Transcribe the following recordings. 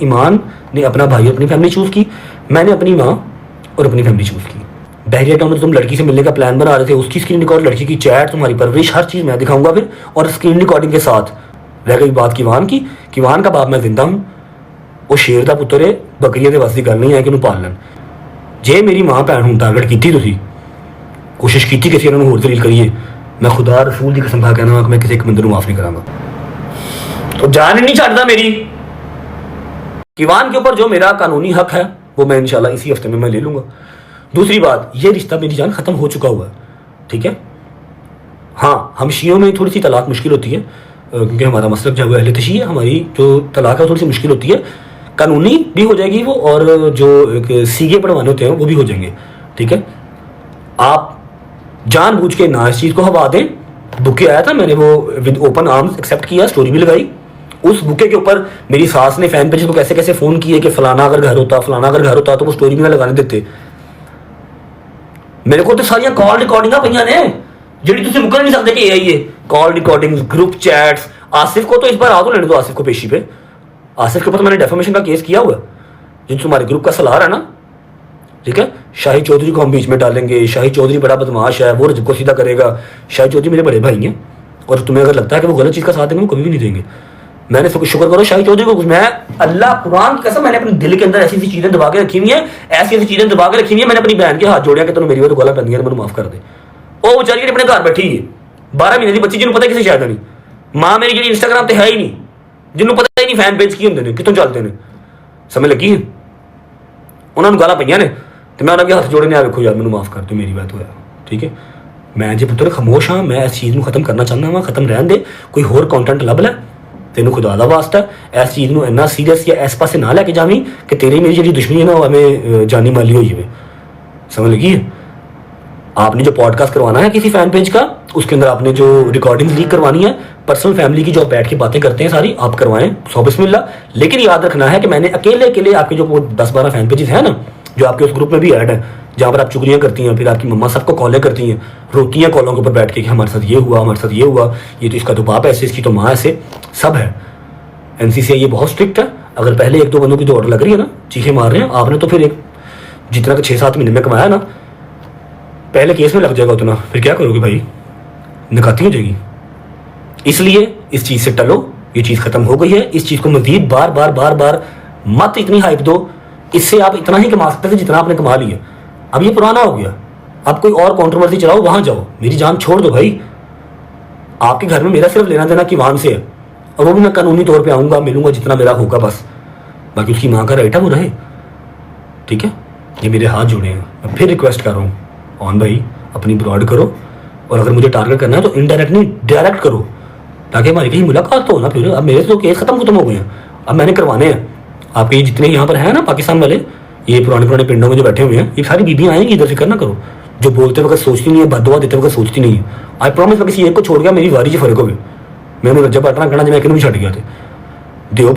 ईमान ने अपना भाई और अपनी फैमिली चूज़ की, मैंने अपनी माँ और अपनी फैमिली चूज़ की। बहरिया टाउन में तुम लड़की से मिलने का प्लान बना रहे थे, उसकी स्क्रीन रिकॉर्ड, लड़की की चैट, तुम्हारी परवरिश, हर चीज़ मैं दिखाऊंगा फिर, और स्क्रीन रिकॉर्डिंग के साथ। रह गई बात किवान की, किवान का बाप मैं जिंदा हूँ, वो शेर का पुत्र है, बकरियां के बस की गल नहीं है कि पाल लन। जे मेरी माँ भैन हूँ टारगेट की तुसी, कोशिश की किसी उन्होंने होर दलील करिए, मैं खुदा रसूल की कसम खा कहना मैं किसी एक बंदे माफ नहीं करांगा। तो जान नहीं छाड़ता मेरी। किवान के ऊपर जो मेरा कानूनी हक है वो मैं इंशाल्लाह इसी हफ्ते में मैं ले लूंगा। दूसरी बात, ये रिश्ता मेरी जान खत्म हो चुका हुआ है, ठीक है। हाँ, हम शियों में थोड़ी सी तलाक मुश्किल होती है क्योंकि हमारा मसलब जो है अहले तशी है, हमारी जो तलाक है थोड़ी सी मुश्किल होती है, कानूनी भी हो जाएगी वो, और जो सीगे पढ़वाने होते हैं वो भी हो जाएंगे, ठीक है। आप जानबूझ के ना इस चीज़ को हवा दें। बुके आया था, मैंने वो विद ओपन आर्म्स एक्सेप्ट किया, स्टोरी भी लगाई। उस बुके के ऊपर मेरी सास ने फैन पेज को कैसे कैसे फ़ोन किए कि फलाना अगर घर होता, फलाना अगर घर होता, तो वो स्टोरी भी ना लगाने देते। मेरे को तो सारियां कॉल रिकॉर्डिंग पईयां ने जी तुम मुकर नहीं सकते कि ये call recording, group chats. Asif को तो इस बार आ तो लेने दो, आसिफ को पेशी पे। आसिफ के ऊपर तो मैंने डेफामेशन का केस किया हुआ है, जो तुम्हारे ग्रुप का सलार है ना, ठीक है। शाहिद चौधरी को हम बीच में डालेंगे, शाहिद चौधरी बड़ा बदमाश है, वो रजब को सीधा करेगा। शाहिद चौधरी मेरे बड़े भाई हैं, और तुम्हें अगर लगता है कि वो गलत चीज़ का साथ देंगे, वो कभी भी नहीं देंगे। मैंने शुक्र करो शाहिद चौधरी को, मैं अल्लाह कुरान की कसम मैंने अपने दिल के अंदर ऐसी ऐसी चीज़ें दबा के रखी हुई हैं, ऐसी ऐसी चीज़ें दबा के रखी हुई हैं। मैंने अपनी बहन के हाथ जोड़िया कि तुम मेरी वो तो गला पैंदी है, मैंने माफ़ कर दे। वो बेचारी अपने घर बैठी है 12 महीने की बच्ची, जिन्होंने पता किसी शायद नहीं। माँ मेरी जी इंस्टाग्राम पर है ही नहीं, जिन्होंने पता ही नहीं फैन पेज की होंगे ने कितों चलते हैं, समझ लगी है। उन्होंने गाला पईयां ने, तो मैं उन्होंने हाथ जोड़े ने, आ देखो यार मैंने माफ़ कर दो, मेरी बात होया, ठीक है। मैं जो पुत्र खामोश हाँ, मैं इस चीज़ को खत्म करना चाहता वा, खत्म रहन दे, कोई होर कंटेंट लभ लै, तेन खुदा का वास्ता इस चीज़ को इन्ना सीरियस या इस पासे ना लैके जावी कि तेरी मेरी जी दुश्मनी है ना वो हमें जानी माली हो जाए, समझ लगी है। आपने जो पॉडकास्ट करवाना है किसी फैन पेज का, उसके अंदर आपने जो रिकॉर्डिंग लीक करवानी है, पर्सनल फैमिली की जो बैठ के बातें करते हैं सारी, आप करवाएं, सौ बिस्मिल्लाह। लेकिन याद रखना है कि मैंने अकेले आपके जो 10-12 फैन पेजेस हैं ना, जो आपके उस ग्रुप में भी ऐड है, जहाँ पर आप चुगलियाँ करती हैं, फिर आपकी मम्मा सबको कॉलें करती हैं, रोती हैं कॉलों के ऊपर बैठ के कि हमारे साथ ये हुआ, हमारे साथ ये हुआ, ये तो इसका तो बाप ऐसे, इसकी तो माँ ऐसे, सब है। NCCI ये बहुत स्ट्रिक्ट है। अगर पहले 1-2 बंदों की तो ऑर्डर लग रही है ना, चीखें मार रहे हैं, आपने तो फिर एक जितना कि 6-7 महीने में कमाया ना, पहले केस में लग जाएगा उतना, फिर क्या करोगे भाई, निकाती हो जाएगी। इसलिए इस चीज़ से टलो, ये चीज़ खत्म हो गई है। इस चीज़ को मजीद बार बार मत इतनी हाइप दो, इससे आप इतना ही कमा सकते थे जितना आपने कमा लिया। अब ये पुराना हो गया, अब कोई और कंट्रोवर्सी चलाओ, वहां जाओ, मेरी जान छोड़ दो भाई। आपके घर में मेरा सिर्फ लेना देना किवान से है, और वो भी मैं कानूनी तौर पे आऊँगा, मिलूंगा जितना मेरा होगा बस, बाकी उसकी माँ का राइट है वो रहे, ठीक है। ये मेरे हाथ जुड़े हैं, मैं फिर रिक्वेस्ट कर रहा हूँ ऑन भाई, अपनी ब्रॉड करो, और अगर मुझे टारगेट करना है तो इनडायरेक्ट नहीं डायरेक्ट करो, ताकि हमारी कहीं मुलाकात तो हो ना। फिर अब मेरे तो केस खत्म हो गए हैं, अब मैंने करवाने हैं। आपके जितने यहाँ पर हैं ना पाकिस्तान वाले, ये पुराने पिंडों में जो बैठे हुए हैं, ये सारी बीबियाँ आएंगी इधर, फिक्र ना करो। जो बोलते वक्त सोचती नहीं है, बददुआ देते वक्त सोचती नहीं है। आई प्रॉमिस मैं किसी एक को छोड़ गया, मेरी वारी च फर्क हो गए, मैंने रज्जा पाटना कहना जो मैं किनू भी छड़ गया थे। दियो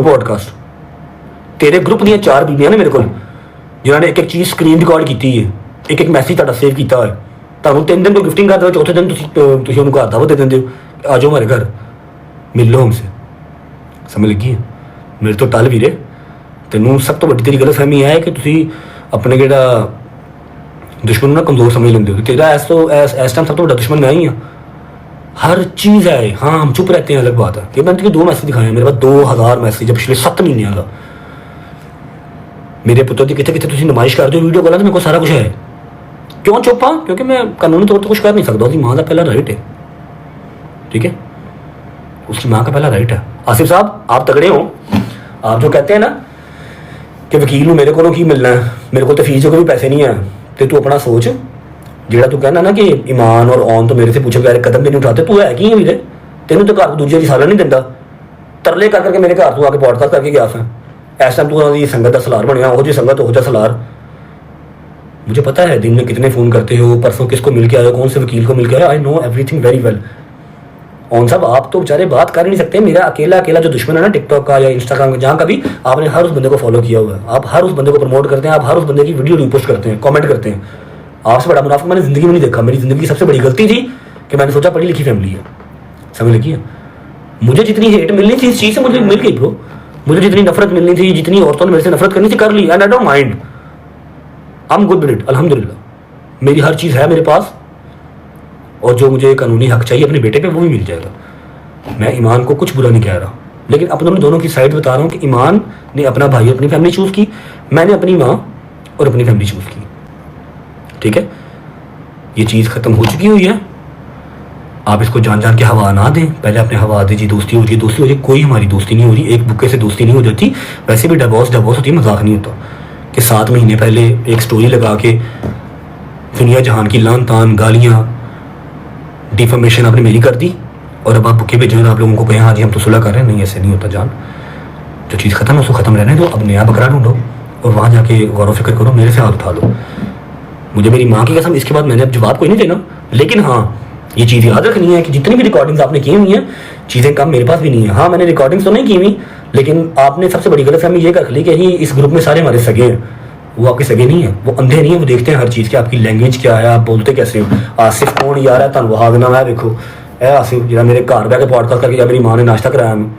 पॉडकास्ट तेरे ग्रुप दी 4 बीबियां ने मेरे को, जिन्होंने एक एक चीज़ स्क्रीन रिकॉर्ड की है, एक एक मैसेज तुहाडा सेव किया है। तुहानू 3 दिन कोई गिफ्टिंग कर दो, चौथे दिन तुसीं उन्होंने घर दावत दे देंगे, आ जाओ हमारे घर, मिल लो हमसे, समझ लगी है। मेरे तो टल वीरे, तेनों सब तो वड्डी तेरी गलतफहमी है कि तुसीं अपने जेड़ा दुश्मन ना कमज़ोर समझ लेंदे हो। तेरा इस टाइम सब तो बड़ा दुश्मन मैं ही हाँ, हर चीज़ है। हाँ, हम चुप रहते हैं, अलग बात है। कि मैंने 2 मैसेज दिखाए हैं, मेरे पास 2000 मैसेज पिछले 7 महीनों का। मेरे पुत्र की कितने तुम नुमाइश कर दो वीडियो कॉल, तो मेरे को सारा कुछ है। क्यों चुप हाँ? क्योंकि मैं कानूनी तौर पर कुछ कर नहीं सकता, उसकी माँ का पहला राइट है, ठीक है, उसकी माँ का पहला राइट है। आसिफ साहब आप तगड़े हो, आप जो कहते हैं ना कि वकील को मेरे को की मिलना है, मेरे को तो फीस के भी पैसे नहीं है, तो तू अपना सोच, जेड़ा तू कहना ना कि ईमान और ऑन तो मेरे से पूछे बगैर कदम भी नहीं उठाते, तू है कि वीरे, तेनों तो घर दूजे की सारा नहीं दिता, तरले कर करके मेरे घर तू आके पॉडकास्ट करके गया था। इस टाइम तू संगत का सलार बनया, वो जी संगत हो जा सलार। मुझे पता है दिन में कितने फ़ोन करते हो, परसों किसको मिल के आए हो, कौन से वकील को मिल के आए, I know everything very well. On साहब आप तो बेचारे बात कर ही नहीं सकते, मेरा अकेला जो दुश्मन है ना टिकटॉक का या इंस्टाग्राम का, जहाँ का भी, आपने हर उस बंदे को फॉलो किया हुआ है, आप हर उस बंदे को प्रमोट करते हैं, आप हर उस बंदे की वीडियो रिपोस्ट करते हैं, कमेंट करते हैं। आपसे बड़ा मुनाफिक मैंने ज़िंदगी में नहीं देखा। मेरी ज़िंदगी की सबसे बड़ी गलती थी कि मैंने सोचा पढ़ी लिखी फैमिली है, समझ लगी है। मुझे जितनी हेट मिलनी थी इस चीज़ से मुझे मिल गई ब्रो। मुझे जितनी नफरत मिलनी थी, जितनी औरतों ने मेरे से नफरत करनी थी, कर ली। And I don't mind, I am good with it, अल्हम्दुलिल्लाह। मेरी हर चीज़ है मेरे पास, और जो मुझे कानूनी हक चाहिए अपने बेटे पे वो भी मिल जाएगा। मैं ईमान को कुछ बुरा नहीं कह रहा, लेकिन अपनों दोनों की साइड बता रहा हूँ कि ईमान ने अपना भाई, अपनी फैमिली चूज़ की, मैंने अपनी माँ और अपनी फैमिली चूज़ की। ठीक है, ये चीज़ ख़त्म हो चुकी हुई है। आप इसको जान जान के हवा ना दें, पहले अपने हवा दीजिए। दोस्ती हो रही है, दोस्ती हो रही है, कोई हमारी दोस्ती नहीं हो रही, एक बुक्के से दोस्ती नहीं हो जाती। वैसे भी डिवोर्स होती है, मजाक नहीं होता कि 7 महीने पहले एक स्टोरी लगा के दुनिया जहान की लान तान गालियाँ डिफॉर्मेशन आपने मेरी कर दी, और अब आप बुके भेजें आप लोगों को कहें हाँ जी हम तो सुलह कर रहे हैं। नहीं, ऐसे नहीं होता जान। जो चीज़ ख़त्म है उसको ख़त्म रहने दो, अब नया बकरा ढूंढो और वहाँ जाके गौर फिक्र करो, मेरे से हाथ उठा लो। मुझे मेरी माँ की कसम, इसके बाद मैंने अब जवाब कोई नहीं देना, लेकिन हाँ ये चीज़ याद रखनी है कि जितनी भी रिकॉर्डिंग्स आपने की हुई हैं, चीज़ें कम मेरे पास भी नहीं है। हाँ मैंने रिकॉर्डिंग्स तो नहीं की हुई, लेकिन आपने सबसे बड़ी गलतफहमी ये कर ली कि ही इस ग्रुप में सारे हमारे सगे हैं। वो आपके सगे नहीं है, वो अंधे नहीं है, वो देखते हैं हर चीज़ की, आपकी लैंग्वेज क्या है, आप बोलते कैसे हो। आसिफ कौन यार है, तुम वहाद ना मैं देखो ए आसिफ जरा मेरे घर बह के पॉडकास्ट करके, या मेरी माँ ने नाश्ता कराया मैं।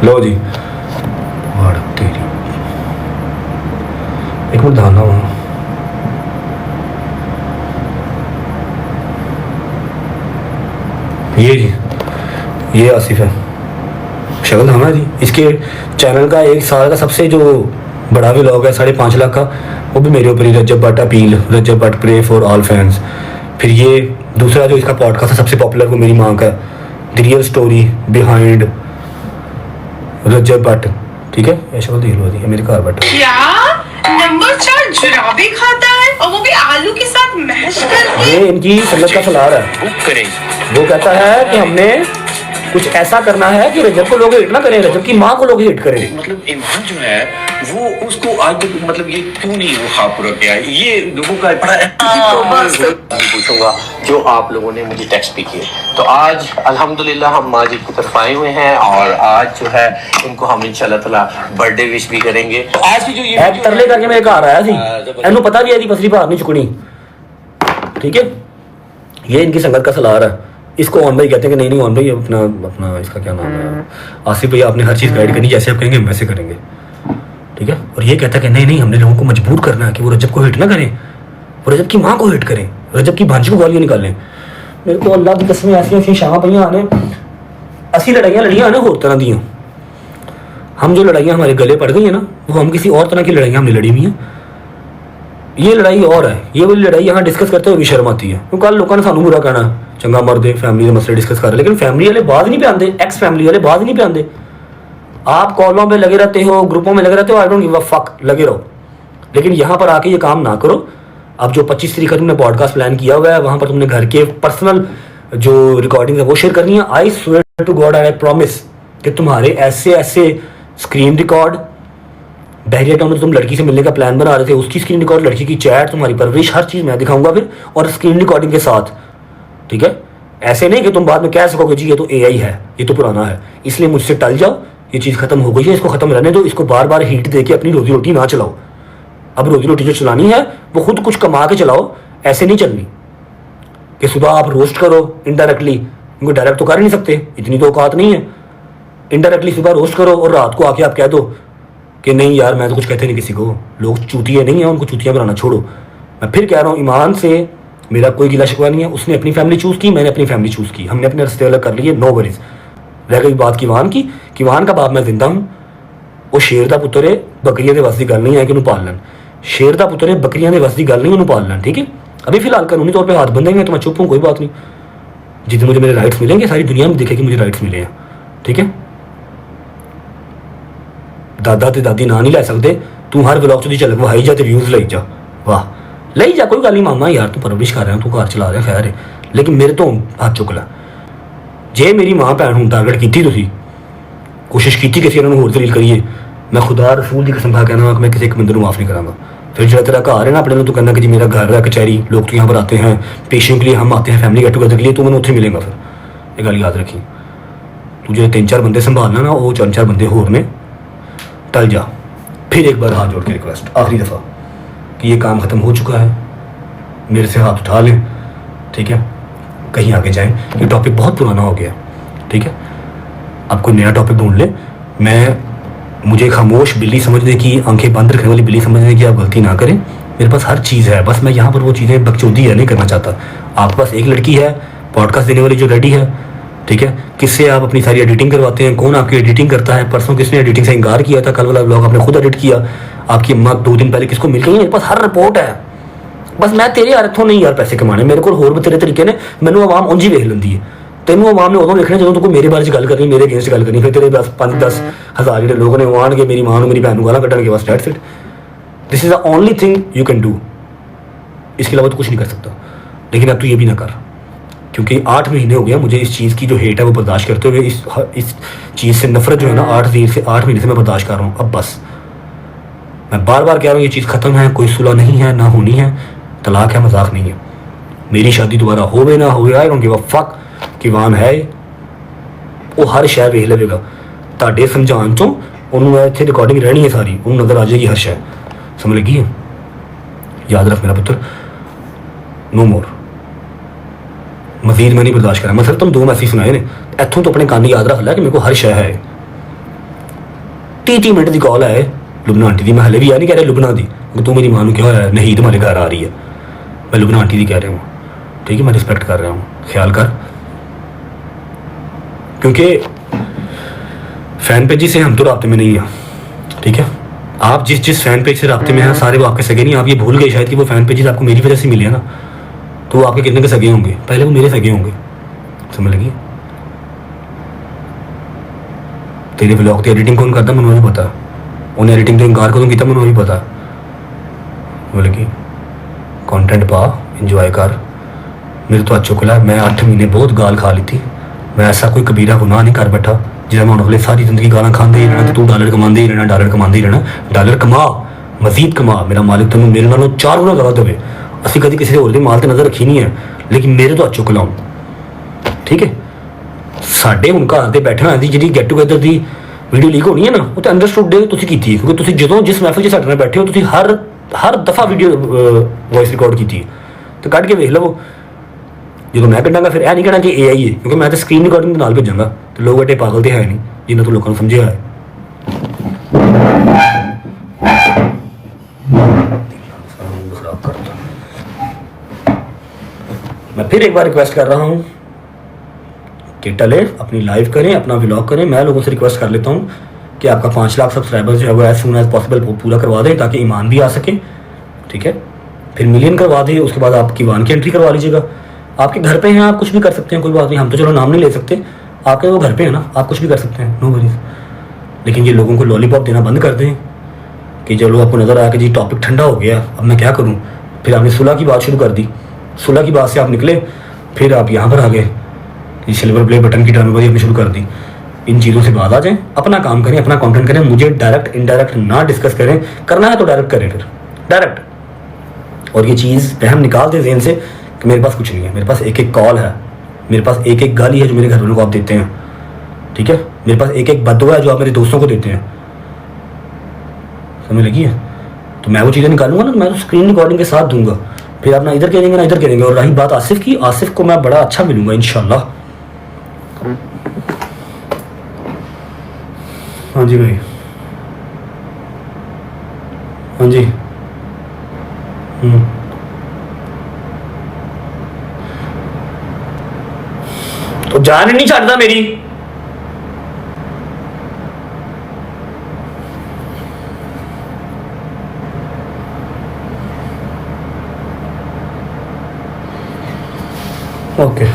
लो जी, तेरी एक मिनट दाना वहाँ। ये जी, ये आसिफ है, शक्ल धामा जी। इसके चैनल का 1 साल का सबसे जो बड़ा व्लॉग है 5.5 लाख का, वो भी मेरे ऊपर ही, Rajab Butt appeal, Rajab Butt pray for all fans. फिर ये दूसरा जो इसका पॉडकास्ट है सबसे पॉपुलर, वो मेरी माँ का है, द रियल स्टोरी बिहाइंड रजब भट्ट। ठीक है, ये शक्ल देख लो जी, मेरे घर बैठा क्या नंबर 4 जुराबे खाता है, और वो भी आलू के साथ मैश करके। ये इनकी संगत का सलाह है। वो कहता है कि हमने कुछ ऐसा करना है कि रजब को लोग हेट ना करें, रजब की माँ को लोग हेट करें। मतलब ईमान जो है वो उसको आज तक मतलब ये क्यों नहीं वो ख्वाब पूरा किया, ये लोगों का बड़ा पूछूंगा जो आप लोगों ने मुझे टेक्स्ट भी किए। तो आज अल्हम्दुलिल्लाह हम माजिद की तरफ आए हुए हैं, और आज जो है इनको हम इंशाल्लाह ताला बर्थडे विश भी करेंगे। तो आज की जो ये तरले करके मेरे घर आया थी, इन्हों पता भी है पसली बाहर नहीं चुकनी। ठीक है, ये इनकी संगत का सलाह है। इसको ऑन भाई कहते हैं कि नहीं ऑन भाई अपना अपना इसका क्या नाम है, आसिफ भैया आपने हर चीज़ गाइड करनी, जैसे आप कहेंगे हम वैसे करेंगे। ठीक है, और ये कहता है कि नहीं हमने लोगों को मजबूर करना है कि वो रजब को हिट ना करें, वो रजब की माँ को हिट करें, रजब की भांजी को गालियाँ निकालें। मेरे को अल्लाह की कसम ऐसी शाह पईयां आने, असी लड़ाइयाँ आने होर तरह दी। हम जो लड़ाइयाँ हमारे गले पड़ गई हैं ना, वो हम किसी और तरह की लड़ाइयाँ हमने लड़ी हुई हैं। ये लड़ाई और है, ये वाली लड़ाई यहाँ डिस्कस करते हुए भी शर्म आती है। तो कल लोगों ने सानू बुरा कहना, चंगा मर्द है फैमिली के मसले डिस्कस कर रहे, लेकिन फैमिली वाले बात नहीं पे आते, एक्स फैमिली वाले बात नहीं पे आते। आप कॉलों पे लगे रहते हो, ग्रुपों में लगे रहते हो, I don't give a fuck, लगे रहो, लेकिन यहाँ पर आके ये काम ना करो। अब जो 25 तारीख का तुमने पॉडकास्ट प्लान किया हुआ है, वहाँ पर तुमने घर के पर्सनल जो रिकॉर्डिंग है वो शेयर करनी है। I swear to God, I promise कि तुम्हारे ऐसे स्क्रीन रिकॉर्ड, बहरिया टाउन में तुम लड़की से मिलने का प्लान बना रहे थे, उसकी स्क्रीन रिकॉर्ड, लड़की की चैट, तुम्हारी परवरिश, हर चीज़ मैं दिखाऊंगा फिर, और स्क्रीन रिकॉर्डिंग के साथ। ठीक है, ऐसे नहीं कि तुम बाद में कह सकोगे जी ये तो एआई है, ये तो पुराना है, इसलिए मुझसे टल जाओ, ये चीज़ खत्म हो गई है, इसको खत्म रहने दो, इसको बार बार हीट दे के अपनी रोजी रोटी ना चलाओ। अब रोजी रोटी जो चलानी है वो खुद कुछ कमा के चलाओ, ऐसे नहीं चलनी कि सुबह आप रोस्ट करो इनडायरेक्टली, उनको डायरेक्ट तो कर ही नहीं सकते, इतनी तो औकात नहीं है। इनडायरेक्टली सुबह रोस्ट करो और रात को आके आप कह दो कि नहीं यार मैं तो कुछ कहते नहीं किसी को, लोग चूतिया नहीं है, उनको चूतिया बनाना छोड़ो। मैं फिर कह रहा हूँ, ईमान से मेरा कोई गिला शिकवा नहीं है, उसने अपनी फैमिली चूज़ की, मैंने अपनी फैमिली चूज़ की, हमने अपने रास्ते अलग कर लिए, नो वरीज। रह गई बात किवान की, किवान का बाप मैं जिंदा हूँ, वो शेर का पुत्र है, बकरियां के वस की गल नहीं है कि उन्होंने पाल लें, शेर का पुत्र है, बकरियां के वस की गल नहीं उन्होंने पाल लें। ठीक है, अभी फिलहाल कानूनी तौर पर हाथ बंधेंगे तो मैं चुप हूँ, कोई बात नहीं, जितने मुझे मेरे राइट्स मिलेंगे सारी दुनिया में दिखे कि मुझे राइट्स मिले हैं। ठीक है, दादा ते दादी ना नहीं लै सकते, तू हर ब्लॉग च चल वहाई जा, व्यूज लाई जा, वाह लाई जा, कोई गल नहीं मामा यार, तू परवरिश कर रहा है, तू घर चला रहा, खैर है, लेकिन मेरे तो हाथ चुक ला। जे मेरी माँ भैन हूँ टारगेट की, तुसी कोशिश की किसी उन्होंने होर दलील करिए, मैं खुदा रसूल की कसम खा कहना कि मैं किसी एक बंदे को माफ़ नहीं करांगा। फिर जो तेरा घर है ना अपने, तू कहना कि जी मेरा घर है कचहरी, लोग तो यहाँ पर आते हैं पेशियों के लिए, हम आते हैं फैमिली गेट टुगेदर के लिए, तू मैंने उत्थे मिलेगा। फिर ये गल याद रखी, तू तू जो 3-4 बंदे संभालना ना, वो 4-4 बंदे होर ने, टल जा। फिर एक बार हाथ जोड़ के रिक्वेस्ट, आखिरी दफ़ा, कि ये काम ख़त्म हो चुका है, मेरे से हाथ उठा लें, ठीक है, कहीं आगे जाएं। ये टॉपिक बहुत पुराना हो गया, ठीक है, आप कोई नया टॉपिक ढूंढ लें। मुझे खामोश बिल्ली समझने की, आंखें बंद रखने वाली बिल्ली समझने की आप गलती ना करें। मेरे पास हर चीज़ है, बस मैं यहाँ पर वो चीज़ें बकचोदी है नहीं करना चाहता। आपके पास एक लड़की है पॉडकास्ट देने वाली जो रेडी है, ठीक है, किससे आप अपनी सारी एडिटिंग करवाते हैं, कौन आपकी एडिटिंग करता है, परसों किसने एडिटिंग से इनकार किया था, कल वाला ब्लॉग आपने खुद एडिट किया, आपकी अम्मा 2 दिन पहले किसको मिल गई, मेरे पास हर रिपोर्ट है। बस मैं तेरे अर्थों नहीं यार पैसे कमाने, मेरे को होर बतेरे तरीके ने मैनू आवाम उंझ ही वेख लेंदी है। तेनू आवाम ने उदों देखना जो तू मेरे बारे गल करनी, मेरे अगेंस्ट गल करनी, फिर तेरे 5-10 हज़ार जो लोग ने वो आने मेरी मां मेरी भैन गाला कटन के बस that's it. This is the only thing you can do, इसके अलावा तो कुछ नहीं कर सकता। लेकिन अब तू ये भी ना कर, क्योंकि 8 महीने हो गया मुझे इस चीज़ की जो हेट है वो बर्दाश्त करते हुए, इस चीज़ से नफरत जो है ना 8 महीने से मैं बर्दाश्त कर रहा हूँ। अब बस मैं बार बार कह रहा हूँ ये चीज़ ख़त्म है, कोई सुलह नहीं है, ना होनी है, तलाक है, मजाक नहीं है। मेरी शादी दोबारा होवे ना होवे, I don't give a fuck कि वान है वो हर शय वेख लेगा। ਤੁਹਾਡੇ समझाने चो उन्होंने इतने रिकॉर्डिंग रहनी है सारी, उन्होंने नज़र आ जाएगी हर शय, समझ लगी है। याद रख मेरा पुत्र, नो मोर, मजीद मैं नहीं बर्दाश्त करा। मैं सिर्फ तुम 2 मैसेज सुनाए ने, इतों तो अपने कान याद रख लिया कि मेरे को हर शय है। 30 मिनट की कॉल है लुबना आंटी की, मैं हले भी यह नहीं कह रहा लुबना की, क्योंकि तू मेरी मां को क्या होया नहीं तुम्हारे घर आ रही है, मैं लुबना आंटी की कह रहा हूँ, ठीक है, मैं रिस्पेक्ट कर रहा हूँ, ख्याल कर। क्योंकि फ़ैन पेज से हम तो राब्ते में नहीं हैं, ठीक है, आप जिस फ़ैन पेज से राब्ते में हैं सारे वो आपके सगे नहीं। आप ये भूल गए शायद कि वो फ़ैन पेजेस आपको मेरी वजह से मिले हैं ना, तो वो आपके कितने के सगे होंगे, पहले वो मेरे सगे होंगे, समझ लगी। तेरे व्लॉग की एडिटिंग कौन करता मैंने नहीं पता, उन्हें एडिटिंग तो इनकार कदों किया मैंने नहीं पता, समझ लगी। कंटेंट पा, इंजॉय कर। मेरे तो अच्छो खुला, मैं 8 महीने बहुत गाल खा ली थी, मैं ऐसा कोई कबीरा गुनाह नहीं कर बैठा जिसे मैं उन्होंने सारी जिंदगी गालां खाते ही रहना, तू डॉलर कमाते ही रहना, डॉलर कमाते ही रहना। डॉलर कमा, मजीद कमा, मेरा मालिक तेन मेरे नालों 4 गुना ज़्यादा देवे। असी कभी किसी होर दी माल ते नज़र रखी नहीं है, लेकिन मेरे तो अच्छो खुला, ठीक है। साढ़े हुण घर दे बैठे होए दी जी गेट टूगेदर की वीडियो लीक होनी है ना, वो तो अंडरस्टूड डे तुसीं कीती, क्योंकि तुसीं जदों जिस महफिल च साडे नाल बैठे हो तुसीं हर दफ़ा वीडियो वॉइस रिकॉर्ड की, तो कढ़ के वेख लवो। जो मैं कढ़ांगा फिर यह नहीं कहना कि AI है, क्योंकि मैं तो स्क्रीन रिकॉर्डिंग नाल भेजांगा, तो लोग एडे पागल तो है नहीं जिन्हें तो लोगों को समझिया है। मैं फिर एक बार रिक्वेस्ट कर रहा हूँ कि टले अपनी लाइव करें, अपना व्लॉग करें। मैं लोगों से रिक्वेस्ट कर लेता हूँ कि आपका 5 लाख सब्सक्राइबर्स जो है वो एज सून एज पॉसिबल पूरा करवा दें, ताकि ईमान भी आ सके, ठीक है। फिर मिलियन करवा दें, उसके बाद आपकी ईमान की एंट्री करवा लीजिएगा। आपके घर पे हैं, आप कुछ भी कर सकते हैं, कोई बात नहीं, हम तो चलो नाम नहीं ले सकते, आपके वो घर पे है ना, आप कुछ भी कर सकते हैं, नो वरीज। लेकिन ये लोगों को लॉलीपॉप देना बंद कर दें कि चलो आपको नज़र आया कि जी टॉपिक ठंडा हो गया, अब मैं क्या करूँ। फिर आपने सुलह की बात शुरू कर दी, सुलह की बात से आप निकले, फिर आप यहाँ पर आ गए, ये सिल्वर प्ले बटन की ड्रामेबाजी आपने शुरू कर दी। इन चीज़ों से बात आ जाएं, अपना काम करें, अपना कंटेंट करें, मुझे डायरेक्ट इनडायरेक्ट ना डिस्कस करें। करना है तो डायरेक्ट करें, फिर डायरेक्ट। और ये चीज़ वहम निकाल दें ज़हन से कि मेरे पास कुछ नहीं है, मेरे पास एक कॉल है, मेरे पास एक गाली है जो मेरे घर वालों को आप देते हैं, ठीक है, मेरे पास एक बद्दुआ है जो आप मेरे दोस्तों को देते हैं, समझ लगी है। तो मैं वो चीज़ें निकालूंगा ना, मैं तो स्क्रीन रिकॉर्डिंग के साथ दूंगा, फिर आप ना इधर कह देंगे ना इधर कह देंगे। और रही बात आसिफ की, आसिफ को मैं बड़ा अच्छा मिलूंगा इंशाल्लाह। हाँ जी भाई, हाँ जी, तो जान नहीं छाड़ता मेरी। ओके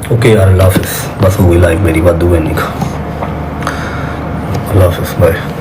ओके यार, अल्लाह हाफिज़। बस हो गई लाइव मेरी, बात दुआ नहीं का। अल्लाह हाफिज़, बाय।